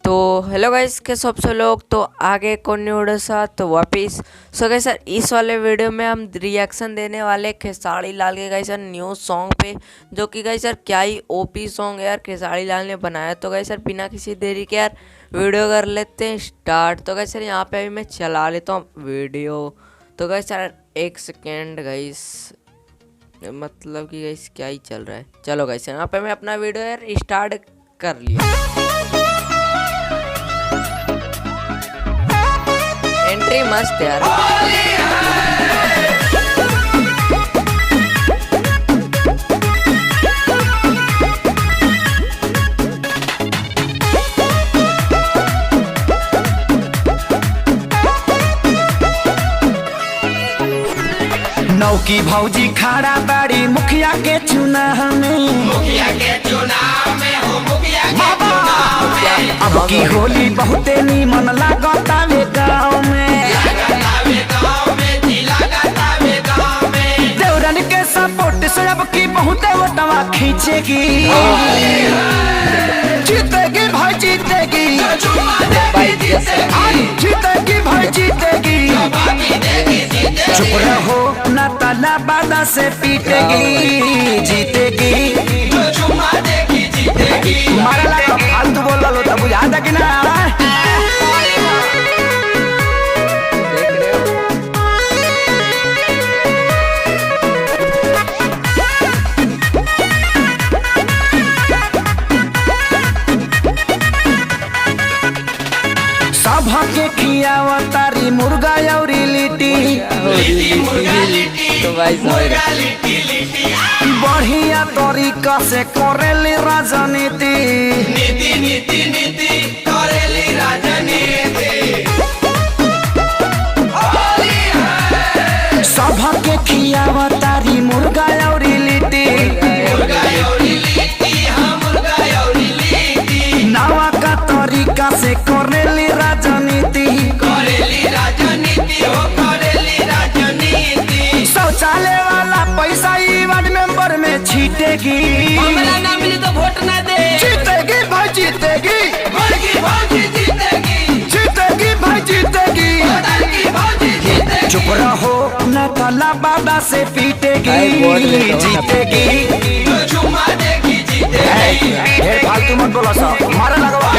तो hello guys, कैसे सब से लोग। तो आगे कौन न्यू वीडियो साथ तो वापिस। सो गाइस सर, इस वाले वीडियो में हम रिएक्शन देने वाले खेसारी लाल के गाइस सर न्यू सॉन्ग पे, जो कि गाइस सर क्या ही ओपी सॉन्ग है यार खेसारी लाल ने बनाया। तो गाइस सर बिना किसी देरी के यार वीडियो कर लेते हैं स्टार्ट। तो गाइस सर यहाँ पे अभी मैं चला लेता हूँ वीडियो। तो गाइस सर एक सेकेंड गाइस, मतलब कि गाइस क्या ही चल रहा है। चलो गाइस यहाँ पे मैं अपना वीडियो यार स्टार्ट कर लिया। एंट्री मस्त यार। नौकी भौजी खड़ा बाड़ी मुखिया के चुनाव में, अब की होली बहुते नीमन लागता वे गाँव में। देवरन के सपोर्ट से अब की बहुते वोटवा खींचेगी, जीतेगी भाई जीतेगी, जीतेगी भाई जीतेगी। चुप रहो ना ताला बादा से पीटेगी, जीतेगी मारा लगा फालतू बोल लो तब बुझा था कि ना। सभा के खियावा तारी मुर्गा और लिट्टी, तो भाई बढ़िया तरीका से करेली राजनीति, सभा के खियावा तारी मुर्गा और लिट्टी, नवा का तरीका से करेली राजनीति, शौचालय वाला पैसा ई वार्ड मेंबर में छीटेगी, ना मिली तो वोट ना दे, जीतेगी भाई जीतेगी, जीतेगी भाई जीतेगी। चुप रहो न ताला बादा से पीटेगी, जीतेगी। फालतू मत बोला सा, मारा लगवा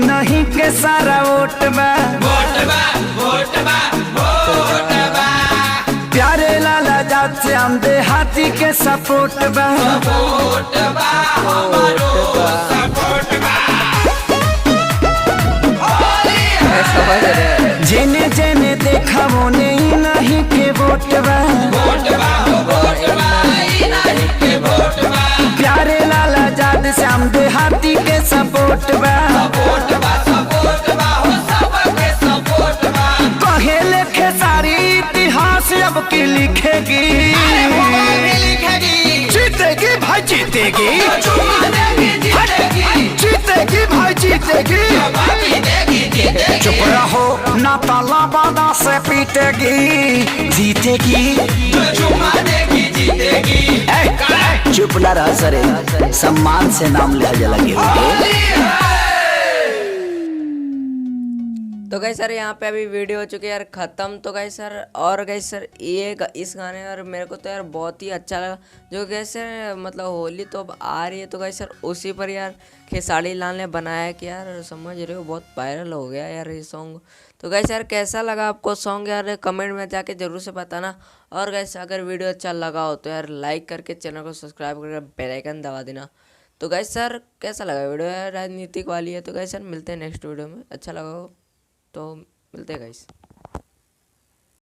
नहीं के सारा वोट बा, प्यारे लाला जात से हम देहाती के सपोर्ट बा, जेने जेने देखा वो नहीं के वोट बा, प्यारे लाला जात से हम देहाती के सपोर्ट बा, कहे लिखे सारी इतिहास अब की लिखेगी, जीतेगी भाई जीतेगी, जीतेगी भाई जीतेगी। चुप रहो ना ताला बादा से पीटेगी, जीतेगी। चुप ना रह सरे, सम्मान से नाम लिया लगे। तो गाइस सर यहाँ पे अभी वीडियो हो चुकी है यार ख़त्म। तो गाइस सर और गाइस सर ये इस गाने यार मेरे को तो यार बहुत ही अच्छा लगा। जो गाइस सर मतलब होली तो अब आ रही है, तो गाइस सर उसी पर यार खेसारी लाल ने बनाया कि यार समझ रहे हो बहुत वायरल हो गया यार ये सॉन्ग। तो गाइस यार कैसा लगा आपको सॉन्ग यार कमेंट में जाके ज़रूर से बताना। और गाइस अगर वीडियो अच्छा लगा हो तो यार लाइक करके चैनल को सब्सक्राइब करके बेल आइकन दबा देना। तो गाइस सर कैसा लगा वीडियो यार राजनीतिक वाली है। तो गाइस सर मिलते हैं नेक्स्ट वीडियो में, अच्छा लगा हो तो मिलते हैं गाइस।